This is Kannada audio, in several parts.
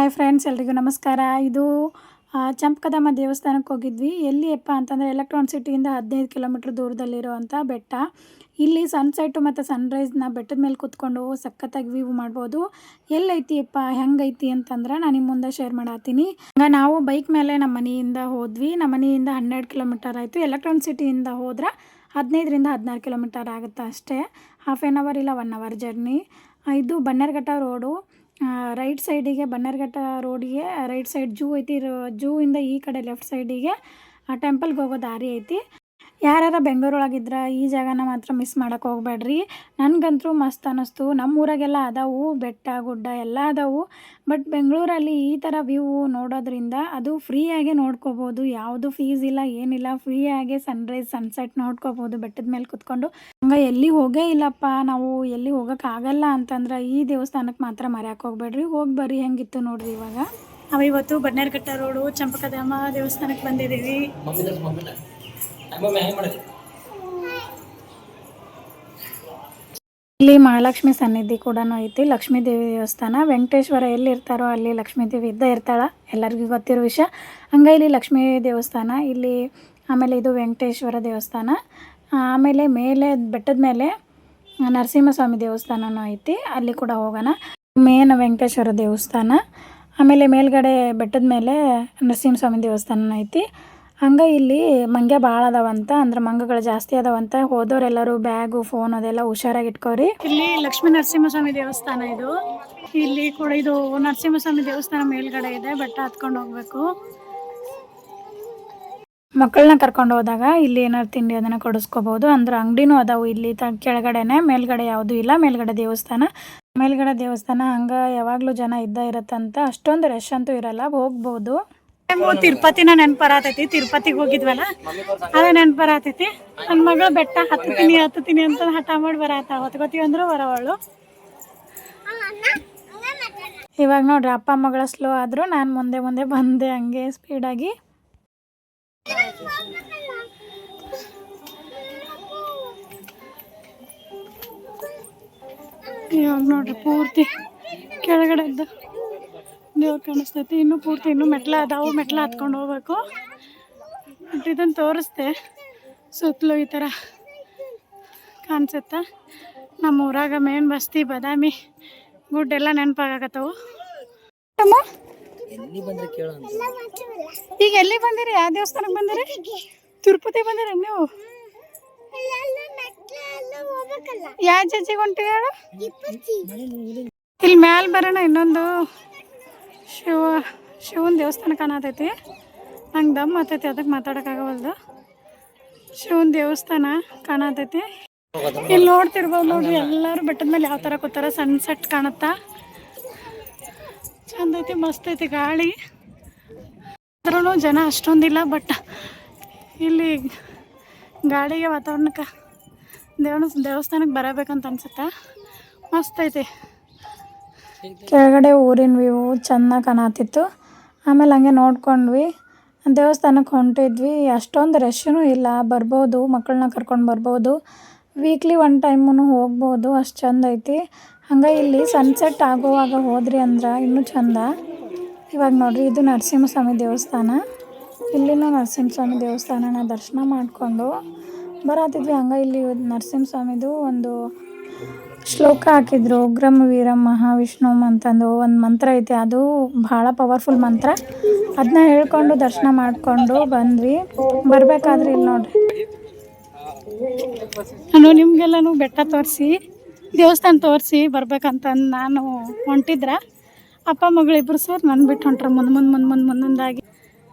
ಹಾಯ್ ಫ್ರೆಂಡ್ಸ್, ಎಲ್ರಿಗೂ ನಮಸ್ಕಾರ. ಇದು ಚಂಪಕದಮ್ಮ ದೇವಸ್ಥಾನಕ್ಕೆ ಹೋಗಿದ್ವಿ. ಎಲ್ಲಿಯಪ್ಪ ಅಂತಂದರೆ ಎಲೆಕ್ಟ್ರಾನ್ ಸಿಟಿಯಿಂದ 15 ಕಿಲೋಮೀಟ್ರ್ ದೂರದಲ್ಲಿರುವಂಥ ಬೆಟ್ಟ. ಇಲ್ಲಿ ಸನ್ಸೆಟ್ಟು ಮತ್ತು ಸನ್ರೈಸ್ನ ಬೆಟ್ಟದ ಮೇಲೆ ಕೂತ್ಕೊಂಡು ಸಖತ್ತಾಗಿ ವ್ಯೂ ಮಾಡ್ಬೋದು. ಎಲ್ಲೈತಿಯಪ್ಪ ಹೆಂಗೈತಿ ಅಂತಂದ್ರೆ ನಾನು ನಿಮ್ಮ ಮುಂದೆ ಶೇರ್ ಮಾಡತ್ತೀನಿ. ಹಂಗೆ ನಾವು ಬೈಕ್ ಮೇಲೆ ನಮ್ಮ ಮನೆಯಿಂದ ಹೋದ್ವಿ. ನಮ್ಮ ಮನೆಯಿಂದ 12 ಕಿಲೋಮೀಟರ್ ಆಯಿತು. ಎಲೆಕ್ಟ್ರಾನ್ ಸಿಟಿಯಿಂದ ಹೋದ್ರೆ 15ರಿಂದ 16 ಕಿಲೋಮೀಟರ್ ಆಗುತ್ತೆ ಅಷ್ಟೇ. ಹಾಫ್ ಆನ್ ಅವರ್ ಇಲ್ಲ 1 ಅವರ್ ಜರ್ನಿ. ಇದು ಬನ್ನೇರುಘಟ್ಟ ರೋಡು. ರೈಟ್ ಸೈಡಿಗೆ ಬನ್ನೇರುಘಟ್ಟ ರೋಡಿಗೆ ರೈಟ್ ಸೈಡ್ ಜೂ ಐತಿ. ಜೂ ಇಂದ ಈ ಕಡೆ ಲೆಫ್ಟ್ ಸೈಡಿಗೆ ಟೆಂಪಲ್ಗೆ ಹೋಗೋ ದಾರಿ ಐತಿ. ಯಾರು ಬೆಂಗಳೂರೊಳಗಿದ್ರೆ ಈ ಜಾಗನ ಮಾತ್ರ ಮಿಸ್ ಮಾಡೋಕೆ ಹೋಗ್ಬೇಡ್ರಿ. ನನಗಂತೂ ಮಸ್ತ್ ಅನ್ನಿಸ್ತು. ನಮ್ಮ ಊರಾಗೆಲ್ಲ ಅದಾವು ಬೆಟ್ಟ ಗುಡ್ಡ ಎಲ್ಲ ಅದಾವು. ಬಟ್ ಬೆಂಗಳೂರಲ್ಲಿ ಈ ಥರ ವ್ಯೂ ನೋಡೋದ್ರಿಂದ ಅದು ಫ್ರೀಯಾಗೆ ನೋಡ್ಕೋಬೋದು. ಯಾವುದು ಫೀಸ್ ಇಲ್ಲ ಏನಿಲ್ಲ, ಫ್ರೀಯಾಗೆ ಸನ್ರೈಸ್ ಸನ್ಸೆಟ್ ನೋಡ್ಕೋಬೋದು ಬೆಟ್ಟದ ಮೇಲೆ ಕುತ್ಕೊಂಡು. ಹಂಗೆ ಎಲ್ಲಿ ಹೋಗೇ ಇಲ್ಲಪ್ಪ ನಾವು, ಎಲ್ಲಿ ಹೋಗೋಕ್ಕಾಗಲ್ಲ ಅಂತಂದ್ರೆ ಈ ದೇವಸ್ಥಾನಕ್ಕೆ ಮಾತ್ರ ಮರ್ಯಾಕೆ ಹೋಗ್ಬೇಡ್ರಿ. ಹೋಗಿ ಬರ್ರಿ, ಹೆಂಗಿತ್ತು ನೋಡ್ರಿ. ಇವಾಗ ನಾವಿವತ್ತು ಬನ್ನೇರುಘಟ್ಟ ರೋಡು ಚಂಪಕದಮ್ಮ ದೇವಸ್ಥಾನಕ್ಕೆ ಬಂದಿದ್ದೀವಿ. ಇಲ್ಲಿ ಮಹಾಲಕ್ಷ್ಮಿ ಸನ್ನಿಧಿ ಕೂಡ ಐತಿ. ಲಕ್ಷ್ಮೀ ದೇವಿ ದೇವಸ್ಥಾನ. ವೆಂಕಟೇಶ್ವರ ಎಲ್ಲಿರ್ತಾರೋ ಅಲ್ಲಿ ಲಕ್ಷ್ಮೀ ದೇವಿ ಇದ್ದೇ ಇರ್ತಾಳೆ, ಎಲ್ಲರಿಗೂ ಗೊತ್ತಿರೋ ವಿಷಯ. ಹಂಗೆ ಇಲ್ಲಿ ಲಕ್ಷ್ಮೀ ದೇವಸ್ಥಾನ ಇಲ್ಲಿ. ಆಮೇಲೆ ಇದು ವೆಂಕಟೇಶ್ವರ ದೇವಸ್ಥಾನ. ಆಮೇಲೆ ಮೇಲೆ ಬೆಟ್ಟದ ಮೇಲೆ ನರಸಿಂಹಸ್ವಾಮಿ ದೇವಸ್ಥಾನನೂ ಐತಿ, ಅಲ್ಲಿ ಕೂಡ ಹೋಗೋಣ. ಮೇನ್ ವೆಂಕಟೇಶ್ವರ ದೇವಸ್ಥಾನ. ಆಮೇಲೆ ಮೇಲ್ಗಡೆ ಬೆಟ್ಟದ ಮೇಲೆ ನರಸಿಂಹಸ್ವಾಮಿ ದೇವಸ್ಥಾನ ಐತಿ. ಹಂಗೆ ಇಲ್ಲಿ ಮಂಗ್ಯ ಭಾಳ ಅದಾವಂತ, ಅಂದ್ರೆ ಮಂಗಗಳು ಜಾಸ್ತಿ ಅದಾವಂತ. ಹೋದವರೆಲ್ಲರೂ ಬ್ಯಾಗು ಫೋನ್ ಅದೆಲ್ಲ ಹುಷಾರಾಗಿ ಇಟ್ಕೋರಿ. ಇಲ್ಲಿ ಲಕ್ಷ್ಮೀ ನರಸಿಂಹಸ್ವಾಮಿ ದೇವಸ್ಥಾನ ಇದು. ಇಲ್ಲಿ ಕೂಡ ಇದು ನರಸಿಂಹಸ್ವಾಮಿ ದೇವಸ್ಥಾನ ಮೇಲ್ಗಡೆ ಇದೆ. ಬೆಟ್ಟ ಹತ್ಕೊಂಡು ಹೋಗ್ಬೇಕು. ಮಕ್ಕಳನ್ನ ಕರ್ಕೊಂಡು ಹೋದಾಗ ಇಲ್ಲಿ ಏನಾರು ತಿಂಡಿ ಅದನ್ನು ಕೊಡಿಸ್ಕೋಬೋದು. ಅಂದ್ರೆ ಅಂಗಡಿನೂ ಅದಾವು ಇಲ್ಲಿ ಕೆಳಗಡೆನೆ. ಮೇಲ್ಗಡೆ ಯಾವುದೂ ಇಲ್ಲ. ಮೇಲ್ಗಡೆ ದೇವಸ್ಥಾನ ಹಂಗೆ ಯಾವಾಗಲೂ ಜನ ಇದ್ದ ಇರತ್ತಂತ. ಅಷ್ಟೊಂದು ರಶ್ ಅಂತೂ ಇರಲ್ಲ, ಹೋಗ್ಬೋದು. ತಿರುಪತಿನ ನೆನಪರಾತೈತಿ. ತಿರುಪತಿಗೆ ಹೋಗಿದ್ವಲ್ಲ, ಅದೇ ನೆನಪರಾತೈತಿ. ನನ್ನ ಮಗಳು ಬೆಟ್ಟ ಹತ್ತೀನಿ ಅಂತ ಹಠ ಮಾಡಿ ಹೊತ್ಕೋತೀವಿ ಅಂದ್ರು ಬರೋವಳು. ಇವಾಗ ನೋಡ್ರಿ, ಅಪ್ಪ ಮಗಳ ಸ್ಲೋ ಆದ್ರು, ನಾನು ಮುಂದೆ ಬಂದೆ ಹಂಗೆ ಸ್ಪೀಡಾಗಿ. ಇವಾಗ ನೋಡ್ರಿ ಪೂರ್ತಿ ಕೆಳಗಡೆ ದೇವ್ರು ಕಾಣಿಸ್ತೈತಿ. ಇನ್ನೂ ಪೂರ್ತಿ ಇನ್ನೂ ಮೆಟ್ಲ ಅದಾವು. ಮೆಟ್ಲ ಹತ್ಕೊಂಡು ಹೋಗ್ಬೇಕು. ಬಟ್ ಇದನ್ನು ತೋರಿಸ್ದೆ ಸುತ್ತಲೂ ಈ ಥರ ಕಾಣಿಸುತ್ತೆ. ನಮ್ಮ ಊರಾಗ ಮೇನ್ ಬಸ್ತಿ ಬಾದಾಮಿ ಗುಡ್ಡೆಲ್ಲ ನೆನಪಾಗತ್ತವು. ಈಗ ಎಲ್ಲಿ ಬಂದಿರಿ? ಯಾವ ದೇವಸ್ಥಾನಕ್ಕೆ ಬಂದಿರಿ? ತಿರುಪತಿ ಬಂದಿರಿ ನೀವು? ಯಾವ ಜಜ್ಜಿಗೆ ಹೊಂಟಿವಿ ಹೇಳು? ಇಲ್ಲಿ ಮ್ಯಾಲೆ ಬರೋಣ. ಇನ್ನೊಂದು ಶಿವನ ದೇವಸ್ಥಾನ ಕಾಣತೈತಿ. ನಂಗೆ ದಮ್ ಆತೈತಿ, ಅದಕ್ಕೆ ಮಾತಾಡೋಕ್ಕಾಗವಲ್ದು. ಶಿವನ ದೇವಸ್ಥಾನ ಕಾಣತೈತಿ. ಇಲ್ಲಿ ನೋಡ್ತಿರ್ಬೋದು ನೋಡ್ರಿ, ಎಲ್ಲರೂ ಬೆಟ್ಟದ ಮೇಲೆ ಯಾವ ಥರ ಕೂತಾರ. ಸನ್ಸೆಟ್ ಕಾಣುತ್ತಾ, ಚಂದ ಐತಿ, ಮಸ್ತ್ ಐತಿ. ಗಾಳಿ ಆದ್ರೂ ಜನ ಅಷ್ಟೊಂದಿಲ್ಲ. ಬಟ್ ಇಲ್ಲಿ ಗಾಳಿಗೆ ವಾತಾವರಣಕ್ಕೆ ದೇವಸ್ಥಾನಕ್ಕೆ ಬರಬೇಕಂತ ಅನ್ಸುತ್ತೆ. ಮಸ್ತ್ ಐತಿ. ಕೆಳಗಡೆ ಊರಿನ ವ್ಯೂ ಚೆನ್ನಾಗಿ ಕಾಣತಿತ್ತು. ಆಮೇಲೆ ಹಂಗೆ ನೋಡ್ಕೊಂಡ್ವಿ, ದೇವಸ್ಥಾನಕ್ಕೆ ಹೊಂಟಿದ್ವಿ. ಅಷ್ಟೊಂದು ರಶ್ನೂ ಇಲ್ಲ, ಬರ್ಬೋದು, ಮಕ್ಕಳನ್ನ ಕರ್ಕೊಂಡು ಬರ್ಬೋದು. ವೀಕ್ಲಿ 1 ಟೈಮೂ ಹೋಗ್ಬೋದು, ಅಷ್ಟು ಚಂದ ಐತಿ. ಹಂಗೆ ಇಲ್ಲಿ ಸನ್ಸೆಟ್ ಆಗುವಾಗ ಹೋದ್ರಿ ಅಂದ್ರೆ ಇನ್ನೂ ಚಂದ. ಇವಾಗ ನೋಡ್ರಿ, ಇದು ನರಸಿಂಹಸ್ವಾಮಿ ದೇವಸ್ಥಾನ. ಇಲ್ಲಿನೂ ನರಸಿಂಹಸ್ವಾಮಿ ದೇವಸ್ಥಾನನ ದರ್ಶನ ಮಾಡಿಕೊಂಡು ಬರತ್ತಿದ್ವಿ. ಹಂಗೆ ಇಲ್ಲಿ ನರಸಿಂಹಸ್ವಾಮಿದು ಒಂದು ಶ್ಲೋಕ ಹಾಕಿದ್ರು, ಉಗ್ರಂ ವೀರಂ ಮಹಾವಿಷ್ಣುಂ ಅಂತಂದು ಒಂದು ಮಂತ್ರ ಐತಿ. ಅದು ಭಾಳ ಪವರ್ಫುಲ್ ಮಂತ್ರ. ಅದನ್ನ ಹೇಳ್ಕೊಂಡು ದರ್ಶನ ಮಾಡಿಕೊಂಡು ಬಂದ್ವಿ. ಬರಬೇಕಾದ್ರೆ ಇಲ್ಲಿ ನೋಡ್ರಿ, ನಾನು ನಿಮಗೆಲ್ಲನೂ ಬೆಟ್ಟ ತೋರಿಸಿ ದೇವಸ್ಥಾನ ತೋರಿಸಿ ಬರ್ಬೇಕಂತ ನಾನು ಹೊಂಟಿದ್ರೆ, ಅಪ್ಪ ಮಗಳಿಬ್ರು ಸೇರಿ ನನ್ನ ಬಿಟ್ಟು ಹೊಂಟ್ರೆ ಮುಂದಾಗಿ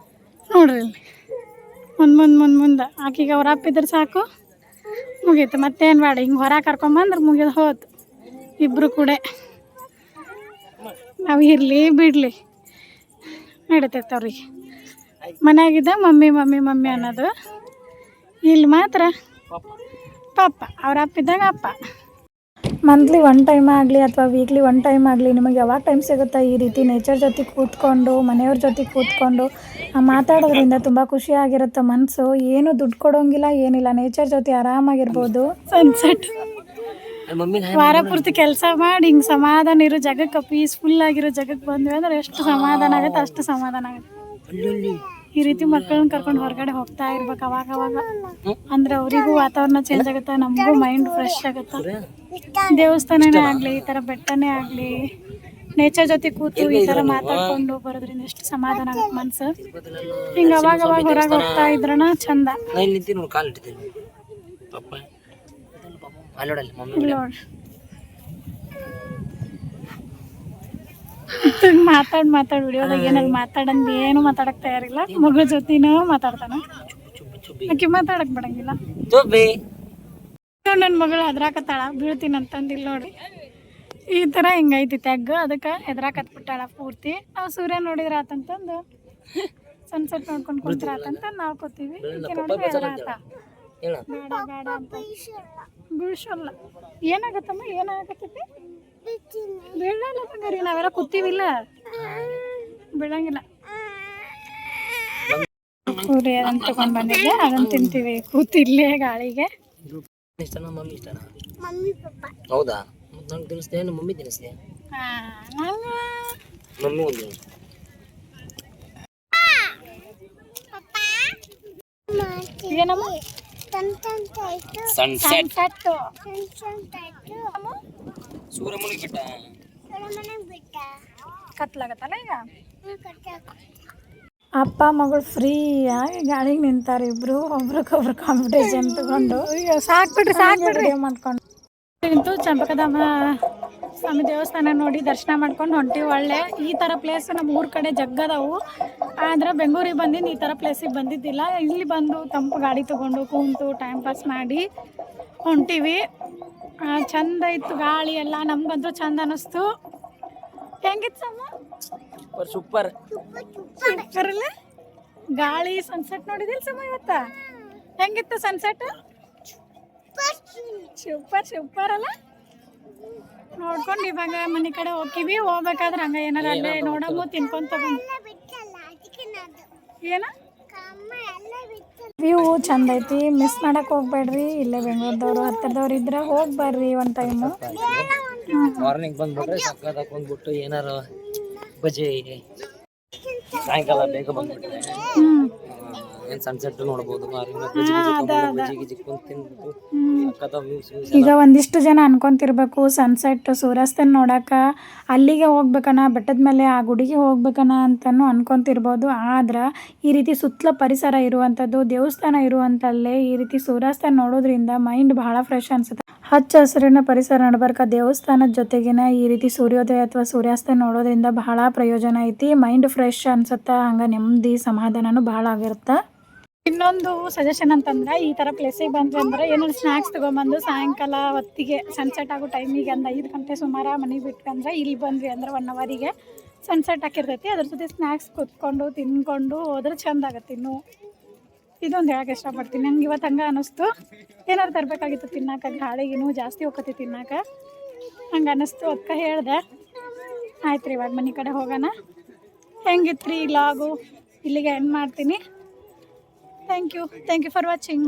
ನೋಡ್ರಿ. ಇಲ್ಲಿ ಮುಂದೆ ಆಕಿಗೆ ಅವ್ರ ಅಪ್ಪಿದ್ರೆ ಸಾಕು, ಮುಗೀತು. ಮತ್ತೇನು ಬೇಡ. ಹಿಂಗೆ ಹೊರ ಕರ್ಕೊಂಬಂದ್ರೆ ಮುಗಿದು ಹೋತು. ಇಬ್ಬರು ಕೂಡ ನಾವು ಇರಲಿ ಬಿಡಲಿ ನಡೀತೈತೆ ಅವ್ರಿಗೆ. ಮನೆಯಾಗಿದ್ದ ಮಮ್ಮಿ ಅನ್ನೋದು. ಇಲ್ಲಿ ಮಾತ್ರ ಪಪ್ಪ. ಅವ್ರ ಅಪ್ಪಿದ್ದಾಗ ಅಪ್ಪ. ಮಂತ್ಲಿ 1 ಟೈಮ್ ಆಗಲಿ ಅಥವಾ ವೀಕ್ಲಿ 1 ಟೈಮ್ ಆಗಲಿ, ನಿಮಗೆ ಯಾವಾಗ ಟೈಮ್ ಸಿಗುತ್ತಾ ಈ ರೀತಿ ನೇಚರ್ ಜೊತೆ ಕೂತ್ಕೊಂಡು, ಮನೆಯವ್ರ ಜೊತೆ ಕೂತ್ಕೊಂಡು ಮಾತಾಡೋದ್ರಿಂದ ತುಂಬ ಖುಷಿಯಾಗಿರುತ್ತೆ ಮನಸ್ಸು. ಏನು ದುಡ್ಡು ಕೊಡೋಂಗಿಲ್ಲ, ಏನಿಲ್ಲ. ನೇಚರ್ ಜೊತೆ ಆರಾಮಾಗಿರ್ಬೋದು. ಸನ್ಸೆಟ್ ವಾರ ಪೂರ್ತಿ ಕೆಲಸ ಮಾಡಿ ಹಿಂಗೆ ಸಮಾಧಾನ ಇರೋ ಜಾಗಕ್ಕೆ ಪೀಸ್ಫುಲ್ ಆಗಿರೋ ಜಾಗಕ್ಕೆ ಬಂದ್ವಿ ಅಂದ್ರೆ ಎಷ್ಟು ಸಮಾಧಾನ ಆಗುತ್ತೆ, ಅಷ್ಟು ಸಮಾಧಾನ ಆಗುತ್ತೆ. ಈ ರೀತಿ ಮಕ್ಕಳನ್ನ ಕರ್ಕೊಂಡು ಹೊರಗಡೆ ಹೋಗ್ತಾ ಇರ್ಬೇಕು ಅವಾಗ ಅವಾಗ. ಅಂದ್ರೆ ಅವರಿಗೂ ವಾತಾವರಣ ಚೇಂಜ್ ಆಗುತ್ತೆ, ನಮಗೂ ಮೈಂಡ್ ಫ್ರೆಶ್ ಆಗುತ್ತೆ. ದೇವಸ್ಥಾನನೇ ಆಗಲಿ, ಈ ಥರ ಬೆಟ್ಟನೇ ಆಗಲಿ, ನೇಚರ್ ಜೊತೆ ಕೂತು ಈ ಥರ ಮಾತಾಡ್ಕೊಂಡು ಬರೋದ್ರಿಂದ ಎಷ್ಟು ಸಮಾಧಾನ ಆಗುತ್ತೆ ಮನ್ಸು. ಹಿಂಗೆ ಅವಾಗ ಅವಾಗ ಹೊರಗೆ ಹೋಗ್ತಾ ಇದ್ರನ ಚಂದ. ಮಾತಾಡ್ ವಿಡಿಯೋದಾಗ ಏನಾದ್ರು ಮಾತಾಡಂದು ಏನು ಮಾತಾಡಕ್ ತಯಾರಿಲ್ಲ. ಮಗಳ ಜೊತೆನೂ ಮಾತಾಡ್ತಾನ, ಆಕಿ ಮಾತಾಡಕ್ ಬಿಡಂಗಿಲ್ಲ. ನನ್ನ ಮಗಳು ಹೆದ್ರಾಕತ್ತಾಳ, ಬೀಳ್ತೀನಿ ಅಂತಂದಿಲ್ಲ ನೋಡಿ. ಈ ಥರ ಹಿಂಗೈತಿ ತೆಗ್ಗ, ಅದಕ್ಕೆ ಹೆದ್ರಾಕತ್ಬಿಟ್ಟಾಳ ಪೂರ್ತಿ. ನಾವು ಸೂರ್ಯ ನೋಡಿದ್ರ ಆತಂತಂದು ಸನ್ಸೆಟ್ ನೋಡ್ಕೊಂಡು ಕುಂತ್ರ ಆತಂತ ನಾವು ಕೂತೀವಿ. ನೋಡಿ ಹೆದ್ರಾತ ಬೇಡ ಬೇಡ ಅಂತ ಬೀಳ್ಸಲ್ಲ. ಏನಾಗತ್ತಮ್ಮ, ಏನಾಗತ್ತೈತಿ? ಬೀಳಲ್ಲ ತಂಗಾರಿ, ನಾವೆಲ್ಲ ಕೂತೀವಿಲ್ಲ, ಬೀಳಂಗಿಲ್ಲ. ಪೂರಿ ಅದನ್ನು ತಗೊಂಡು ಬಂದಿದ್ದೆ, ಅದನ್ನು ತಿಂತೀವಿ ಕೂತಿಲ್ಲೇ ಗಾಳಿಗೆ. ಹೌದಾ? ನಂಗೆ ತಿನ್ನಿಸ್ತೀಯ, ನಮ್ಮ ಮಮ್ಮಿ ತಿನ್ನಿಸ್ತೀಯ? ಮಮ್ಮಿ ಒಂದು ಏನಮ್ಮ? ಸನ್ಸೆಟ್ ಸೂರ್ಯಮುನಿ ಬೆಟ್ಟ ಕತ್ಲಾಗತ್ತಲ್ಲ ಈಗ. ಅಪ್ಪ ಮಗಳು ಫ್ರೀಯಾಗಿ ಗಾಳಿಗೆ ನಿಂತಾರೆ ಇಬ್ರು, ಒಬ್ರಿಗೊಬ್ರು ಕಾಂಪಿಟೇಷನ್ ತಗೊಂಡು. ಸಾಕ್ಬಿಡ್ರಿ ಮಾಡ್ಕೊಂಡು ಇಂತೂ ಚಂಪಕಧಾಮ ಸ್ವಾಮಿ ದೇವಸ್ಥಾನ ನೋಡಿ ದರ್ಶನ ಮಾಡ್ಕೊಂಡು ಹೊಂಟಿವಿ. ಒಳ್ಳೆ ಈ ಥರ ಪ್ಲೇಸ್ ನಮ್ಮ ಊರ ಕಡೆ ಜಗ್ಗದವು, ಆದ್ರೆ ಬೆಂಗಳೂರಿಗೆ ಬಂದಿದ್ದು ಈ ಥರ ಪ್ಲೇಸಿಗೆ ಬಂದಿದ್ದಿಲ್ಲ. ಇಲ್ಲಿ ಬಂದು ತಂಪು ಗಾಡಿ ತೊಗೊಂಡು ಕೂತು ಟೈಮ್ ಪಾಸ್ ಮಾಡಿ ಹೊಂಟಿವಿ. ಚಂದ ಇತ್ತು ಗಾಳಿ ಎಲ್ಲ, ನಮ್ಗಂತೂ ಚಂದ ಅನ್ನಿಸ್ತು. ಹೆಂಗಿತ್ತು ಸಮ್ಮ? ಸೂಪರ್ ಅಲ್ಲ ಗಾಳಿ ಸನ್ಸೆಟ್ ನೋಡಿದಿಲ್ಲ ಸಮ? ಇವತ್ತ ಹೆಂಗಿತ್ತು ಸನ್ಸೆಟ್? ಸೂಪರ್ ಅಲ್ಲ? ನೋಡ್ಕೊಂಡು ಇವಾಗ ಮನೆ ಕಡೆ ಹೋಗ್ತೀವಿ. ಹೋಗ್ಬೇಕಾದ್ರೆ ಹಂಗ ಏನಾರ ಅಲ್ಲೇ ನೋಡಮು ತಿನ್ಕೊಂತ ಏನ ವ್ಯೂ ಚಂದ ಐತಿ. ಮಿಸ್ ಮಾಡಕ್ ಹೋಗ್ಬೇಡ್ರಿ. ಇಲ್ಲೇ ಬೆಂಗಳೂರದವ್ರು ಹತ್ತಿರದವ್ರು ಇದ್ರೆ ಹೋಗಿ ಬರ್ರಿ ಒಂದ್ ಟೈಮು. ಮಾರ್ನಿಂಗ್ ಬಂದ್ಬಿಟ್ರೆ ಸಕ್ಕದಾಗ ಬಂದ್ಬಿಟ್ಟು ಏನಾರ ಬಜೆ, ಸಾಯಂಕಾಲ ಬೇಗ ಬಂದ್ಬಿಟ್ರೆ ಏನ್ ಸನ್ಸೆಟ್ ನೋಡ್ಬೋದು. ಈಗ ಒಂದಿಷ್ಟು ಜನ ಅನ್ಕೊಂತಿರ್ಬೇಕು ಸನ್ಸೆಟ್ ಸೂರ್ಯಾಸ್ತನ ನೋಡಕ ಅಲ್ಲಿಗೆ ಹೋಗ್ಬೇಕನ, ಬೆಟ್ಟದ ಮೇಲೆ ಆ ಗುಡಿಗೆ ಹೋಗ್ಬೇಕನ ಅಂತಾನು ಅನ್ಕೊಂತಿರ್ಬೋದು. ಆದ್ರೆ ಈ ರೀತಿ ಸುತ್ತಲ ಪರಿಸರ ಇರುವಂಥದ್ದು, ದೇವಸ್ಥಾನ ಇರುವಂತಲ್ಲೇ ಈ ರೀತಿ ಸೂರ್ಯಾಸ್ತನ ನೋಡೋದ್ರಿಂದ ಮೈಂಡ್ ಬಹಳ ಫ್ರೆಶ್ ಅನ್ಸುತ್ತೆ. ಹಚ್ಚ ಹಸಿರಿನ ಪರಿಸರ ನಡ್ಬರ್ಕ ದೇವಸ್ಥಾನದ ಜೊತೆಗಿನ ಈ ರೀತಿ ಸೂರ್ಯೋದಯ ಅಥವಾ ಸೂರ್ಯಾಸ್ತ ನೋಡೋದ್ರಿಂದ ಬಹಳ ಪ್ರಯೋಜನ ಐತಿ. ಮೈಂಡ್ ಫ್ರೆಶ್ ಅನ್ಸುತ್ತೆ, ಹಂಗ ನೆಮ್ಮದಿ ಸಮಾಧಾನನೂ ಬಹಳ ಆಗಿರುತ್ತೆ. ಇನ್ನೊಂದು ಸಜೆಷನ್ ಅಂತಂದ್ರೆ, ಈ ಥರ ಪ್ಲೇಸಿಗೆ ಬಂದ್ವಿ ಅಂದ್ರೆ ಏನಾದ್ರು ಸ್ನ್ಯಾಕ್ಸ್ ತೊಗೊಂಬಂದು ಸಾಯಂಕಾಲ ಹೊತ್ತಿಗೆ ಸನ್ಸೆಟ್ ಆಗೋ ಟೈಮಿಗೆ ಒಂದು 5 ಗಂಟೆ ಸುಮಾರು ಮನೆಗೆ ಬಿಟ್ವಿ ಅಂದ್ರೆ, ಇಲ್ಲಿ ಬಂದ್ವಿ ಅಂದ್ರೆ 1 ಅವರಿಗೆ ಸನ್ಸೆಟ್ ಹಾಕಿರ್ತೈತಿ. ಅದ್ರ ಜೊತೆ ಸ್ನ್ಯಾಕ್ಸ್ ಕುತ್ಕೊಂಡು ತಿನ್ಕೊಂಡು ಹೋದ್ರೆ ಚೆಂದ ಆಗತ್ತೆ. ಇನ್ನೂ ಇದೊಂದು ಹೇಳಕ್ಕೆ ಇಷ್ಟಪಡ್ತೀನಿ. ನಂಗೆ ಇವತ್ತು ಹಂಗೆ ಅನ್ನಿಸ್ತು, ಏನಾದ್ರು ತರಬೇಕಾಗಿತ್ತು ತಿನ್ನಕ್ಕೆ. ಗಾಳಿಗಿನ್ನೂ ಜಾಸ್ತಿ ಹೋಗತ್ತೆ ತಿನ್ನಕ್ಕೆ, ಹಂಗೆ ಅನ್ನಿಸ್ತು. ಅದಕ್ಕೆ ಹೇಳ್ದೆ. ಆಯ್ತು ರೀ, ಇವಾಗ ಮನೆ ಕಡೆ ಹೋಗೋಣ. ಹೆಂಗಿತ್ತು ರೀ ಲಾಗು? ಇಲ್ಲಿಗೆ ಎಂಡ್ ಮಾಡ್ತೀನಿ. Thank you for watching.